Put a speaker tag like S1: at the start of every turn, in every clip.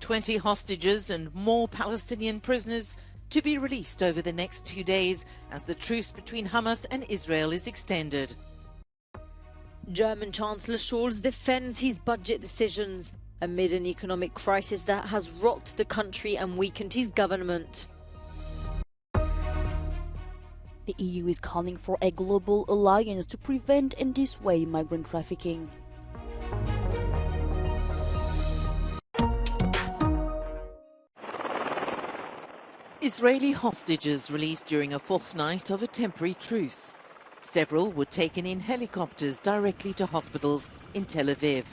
S1: 20 hostages and more Palestinian prisoners to be released over the next 2 days as the truce between Hamas and Israel is extended.
S2: German Chancellor Scholz defends his budget decisions amid an economic crisis that has rocked the country and weakened his government.
S3: The EU is calling for a global alliance to prevent and dissuade migrant trafficking.
S1: Israeli hostages released during a fourth night of a temporary truce. Several were taken in helicopters directly to hospitals in Tel Aviv.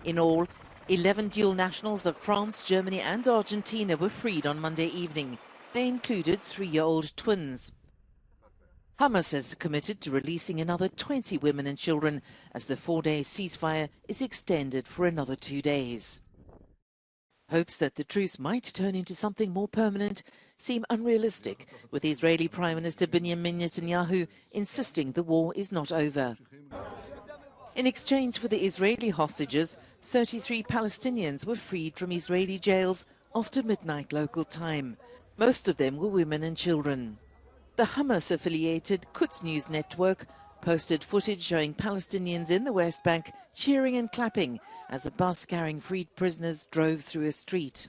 S1: In all, 11 dual nationals of France, Germany and Argentina were freed on Monday evening. They included 3-year-old twins. Hamas has committed to releasing another 20 women and children as the 4-day ceasefire is extended for another 2 days. Hopes that the truce might turn into something more permanent seem unrealistic, with Israeli Prime Minister Benjamin Netanyahu insisting the war is not over. In exchange for the Israeli hostages, 33 Palestinians were freed from Israeli jails after midnight local time. Most of them were women and children. The Hamas-affiliated Quds News network posted footage showing Palestinians in the West Bank cheering and clapping as a bus carrying freed prisoners drove through a street.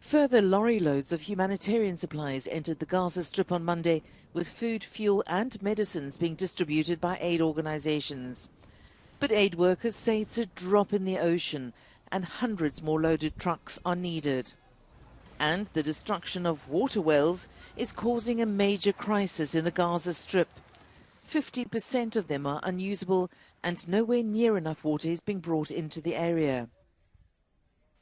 S1: Further lorry loads of humanitarian supplies entered the Gaza Strip on Monday, with food, fuel and medicines being distributed by aid organizations. But aid workers say it's a drop in the ocean and hundreds more loaded trucks are needed. And the destruction of water wells is causing a major crisis in the Gaza Strip. 50% of them are unusable and nowhere near enough water is being brought into the area.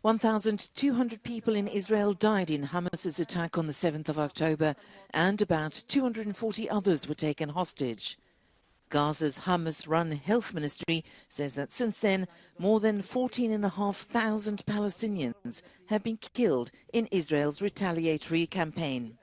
S1: 1,200 people in Israel died in Hamas's attack on the 7th of October, and about 240 others were taken hostage. Gaza's Hamas-run health ministry says that since then, more than 14,500 Palestinians have been killed in Israel's retaliatory campaign.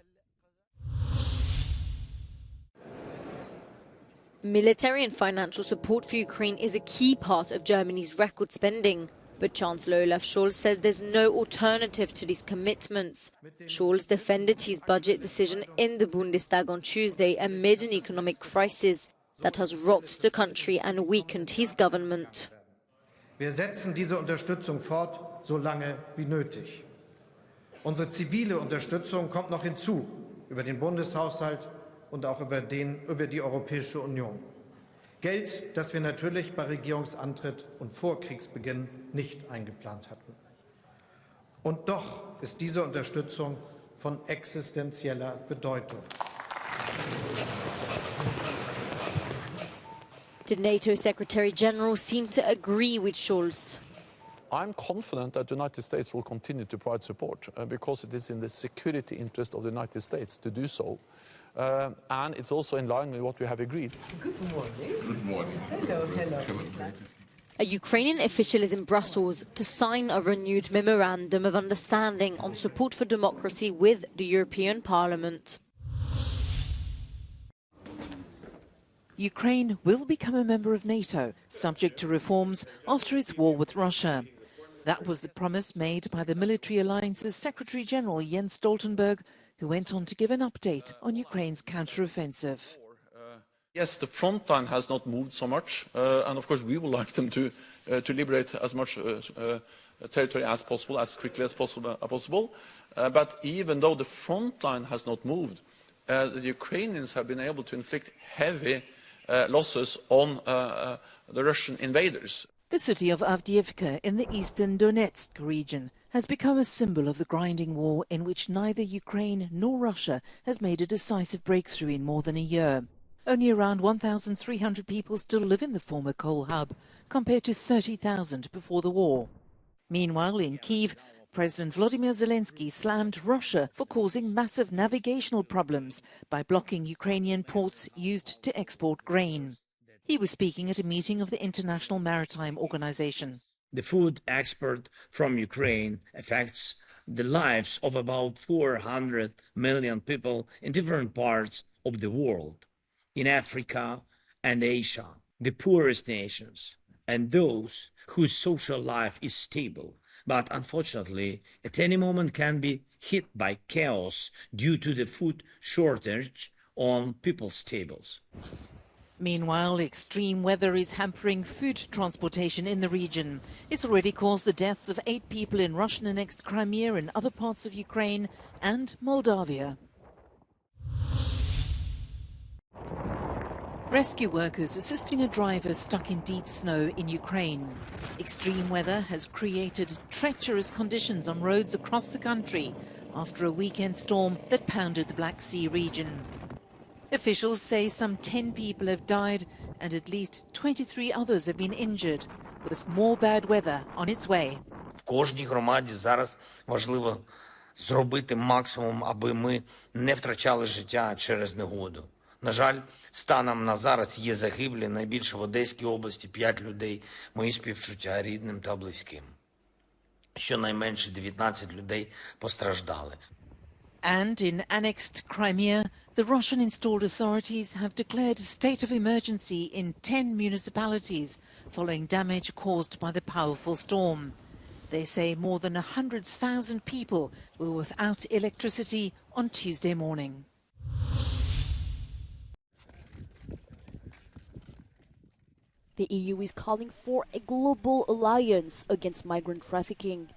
S2: Military and financial support for Ukraine is a key part of Germany's record spending. But Chancellor Olaf Scholz says there's no alternative to these commitments. Scholz defended his budget decision in the Bundestag on Tuesday amid an economic crisis that has rocked the country and weakened his government.
S4: Wir setzen diese Unterstützung fort, so lange wie nötig. Unsere zivile Unterstützung kommt noch hinzu, über den Bundeshaushalt und auch über die Europäische Union. Geld, das wir natürlich bei Regierungsantritt und vor Kriegsbeginn nicht eingeplant hatten. Und doch ist diese Unterstützung von existenzieller Bedeutung.
S2: The NATO Secretary General seemed to agree with Scholz.
S5: I'm confident that the United States will continue to provide support because it is in the security interest of the United States to do so. And it's also in line with what we have agreed.
S6: Good morning.
S7: Good morning.
S6: Hello, hello.
S2: A Ukrainian official is in Brussels to sign a renewed memorandum of understanding on support for democracy with the European Parliament.
S1: Ukraine will become a member of NATO, subject to reforms after its war with Russia. That was the promise made by the military alliance's Secretary-General Jens Stoltenberg, who went on to give an update on Ukraine's counteroffensive.
S5: Yes, the front line has not moved so much, and of course we would like them to liberate as much territory as possible, as quickly as possible. But even though the front line has not moved, the Ukrainians have been able to inflict heavy losses on the Russian invaders.
S1: The city of Avdiivka in the eastern Donetsk region has become a symbol of the grinding war in which neither Ukraine nor Russia has made a decisive breakthrough in more than a year. Only around 1,300 people still live in the former coal hub, compared to 30,000 before the war. Meanwhile, in Kyiv, President Volodymyr Zelensky slammed Russia for causing massive navigational problems by blocking Ukrainian ports used to export grain. He was speaking at a meeting of the International Maritime Organization.
S8: The food export from Ukraine affects the lives of about 400 million people in different parts of the world, in Africa and Asia, the poorest nations, and those whose social life is stable but unfortunately, at any moment can be hit by chaos due to the food shortage on people's tables.
S1: Meanwhile, extreme weather is hampering food transportation in the region. It's already caused the deaths of 8 people in Russian-annexed Crimea and other parts of Ukraine and Moldavia. Rescue workers assisting a driver stuck in deep snow in Ukraine. Extreme weather has created treacherous conditions on roads across the country after a weekend storm that pounded the Black Sea region. Officials say some 10 people have died and at least 23 others have been injured, with more bad weather on its way.
S6: В кожній громаді зараз важливо зробити максимум, аби ми не втрачали життя через негоду. На жаль, станом на зараз є загиблі, найбільше в Одеській області 5 людей. Мої співчуття рідним та близьким. Щонайменше 19 людей постраждали.
S1: And in annexed Crimea, the Russian-installed authorities have declared a state of emergency in 10 municipalities following damage caused by the powerful storm. They say more than 100,000 people were without electricity on Tuesday morning.
S3: The EU is calling for a global alliance against migrant trafficking.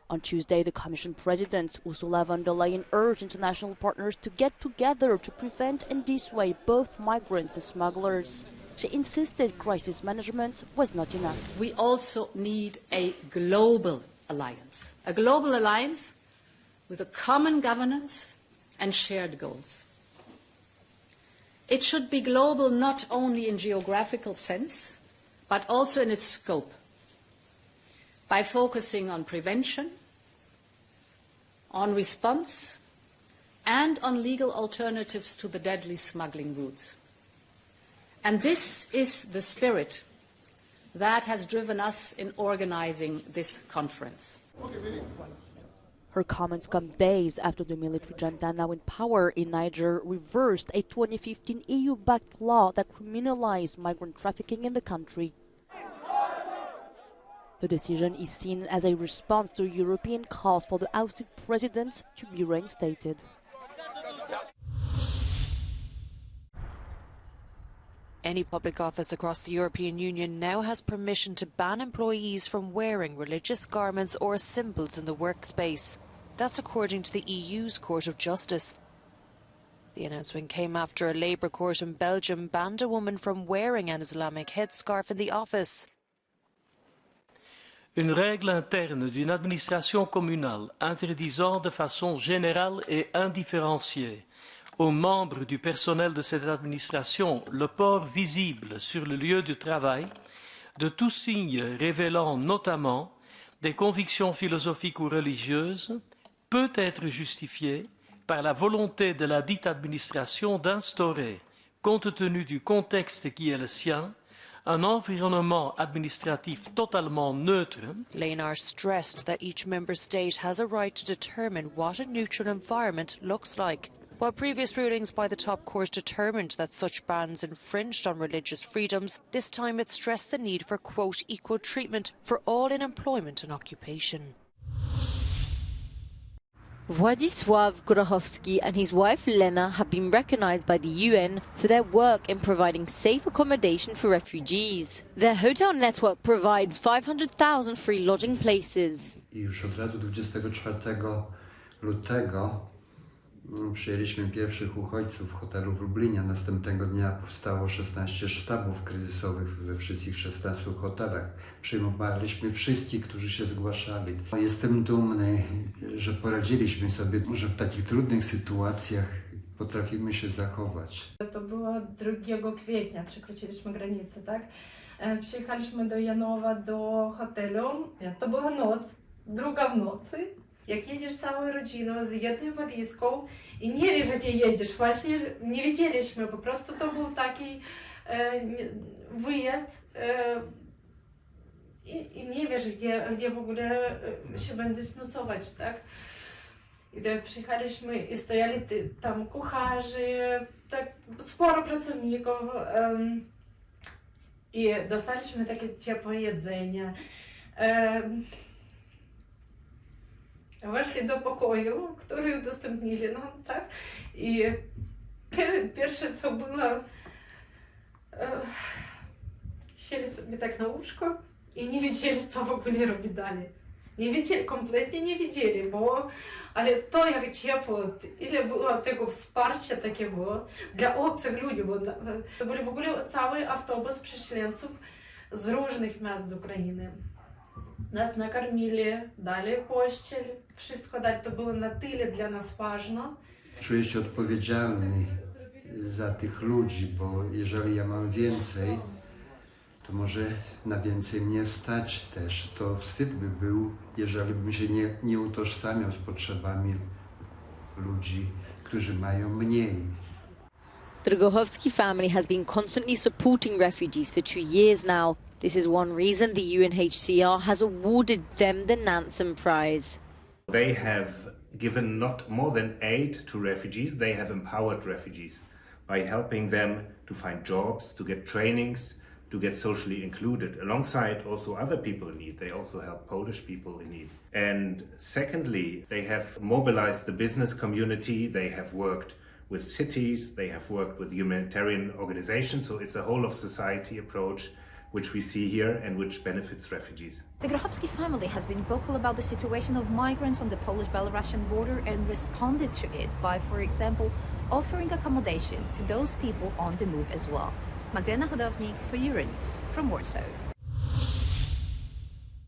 S3: On Tuesday, the Commission President Ursula von der Leyen urged international partners to get together to prevent and dissuade both migrants and smugglers. She insisted crisis management was not enough.
S7: We also need a global alliance with a common governance and shared goals. It should be global not only in geographical sense, but also in its scope, by focusing on prevention, on response, and on legal alternatives to the deadly smuggling routes. And this is the spirit that has driven us in organizing this conference.
S3: Her comments come days after the military junta now in power in Niger reversed a 2015 EU-backed law that criminalized migrant trafficking in the country. The decision is seen as a response to European calls for the ousted president to be reinstated.
S9: Any public office across the European Union now has permission to ban employees from wearing religious garments or symbols in the workspace. That's according to the EU's Court of Justice. The announcement came after a labour court in Belgium banned a woman from wearing an Islamic headscarf in the office.
S10: Une règle interne d'une administration communale interdisant de façon générale et indifférenciée aux membres du personnel de cette administration le port visible sur le lieu de travail de tout signe révélant notamment des convictions philosophiques ou religieuses peut être justifiée par la volonté de la dite administration d'instaurer, compte tenu du contexte qui est le sien, un environnement administratif totalement neutre.
S9: Léonard stressed that each member state has a right to determine what a neutral environment looks like. While previous rulings by the top court determined that such bans infringed on religious freedoms, this time it stressed the need for, quote, equal treatment for all in employment and occupation.
S2: Władysław Grochowski and his wife Lena have been recognized by the UN for their work in providing safe accommodation for refugees. Their hotel network provides 500,000 free lodging places.
S11: I już od razu 24 lutego przyjęliśmy pierwszych uchodźców w hotelu w Lublinie. Następnego dnia powstało 16 sztabów kryzysowych we wszystkich 16 hotelach. Przyjmowaliśmy wszystkich, którzy się zgłaszali. Jestem dumny, że poradziliśmy sobie, że w takich trudnych sytuacjach potrafimy się zachować.
S12: To było 2 kwietnia, przekroczyliśmy granicę, tak? Przyjechaliśmy do Janowa, do hotelu. To była noc, 2 w nocy. Jak jedziesz całą rodziną z jedną walizką i nie wiesz, gdzie jedziesz, właśnie nie wiedzieliśmy, po prostu to był taki wyjazd i nie wiesz, gdzie w ogóle się będziesz nocować, tak? I tak przyjechaliśmy i stajali tam kucharzy, tak sporo pracowników i dostaliśmy takie ciepłe jedzenie. Weszli do pokoju, który udostępnili nam, tak? I pierwsze co było, sieli sobie tak na łóżko i nie wiedzieli, co w ogóle robić dalej. Nie wiedzieli, kompletnie nie wiedzieli, ale to jak ciepło, ile było tego wsparcia takiego dla obcych ludzi, bo to był w ogóle cały autobus przesiedleńców z różnych miast z Ukrainy. Nas nakarmili, dali pościel, wszystko dali, to było na tyle dla nas ważne.
S11: Czuję się odpowiedzialny za tych ludzi, bo jeżeli ja mam więcej, to może na więcej mnie stać też. To wstyd by był, jeżeli bym się nie utożsamiał z potrzebami ludzi, którzy mają mniej.
S2: The Grovi family has been constantly supporting refugees for 2 years now. This is one reason the UNHCR has awarded them the Nansen Prize.
S13: They have given not more than aid to refugees, they have empowered refugees by helping them to find jobs, to get trainings, to get socially included, alongside also other people in need. They also help Polish people in need. And secondly, they have mobilized the business community, they have worked with cities, they have worked with humanitarian organizations, so it's a whole of society approach which we see here and which benefits refugees.
S14: The Grovi family has been vocal about the situation of migrants on the Polish-Belarusian border and responded to it by, for example, offering accommodation to those people on the move as well. Magdalena Hodownik for Euronews from Warsaw.